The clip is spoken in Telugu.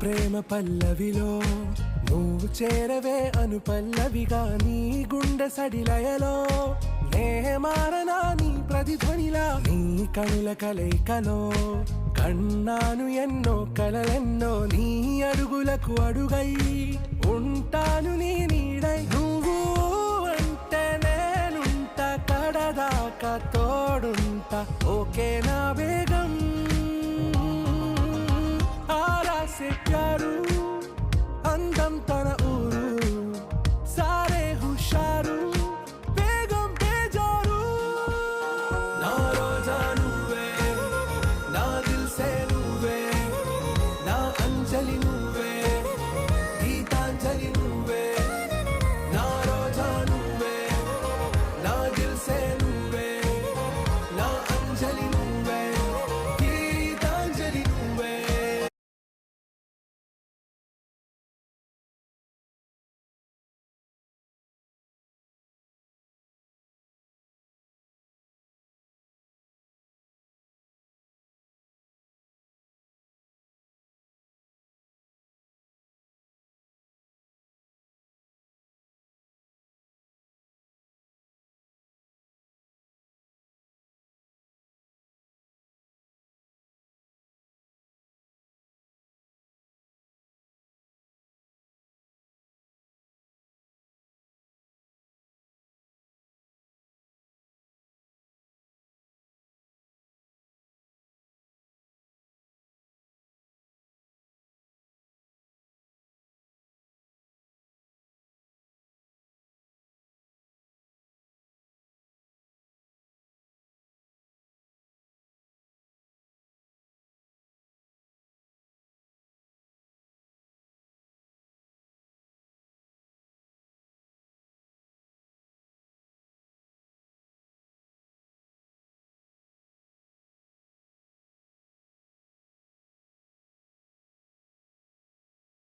ప్రేమ పల్లవిలో నువ్వు చేరవే అను పల్లవిగా నీ గుండె సడిలయలో నే మారనా నీ ప్రతిధ్వనిలా నీ కనుల కలయికలో కన్నాను ఎన్నో కలలెన్నో నీ అడుగులకు అడుగై ఉంటాను నీ నీడై నువ్వు అంటే నేనుంట కడదాకా తోడుంటా ఓకే నా బేగం ఆరాసే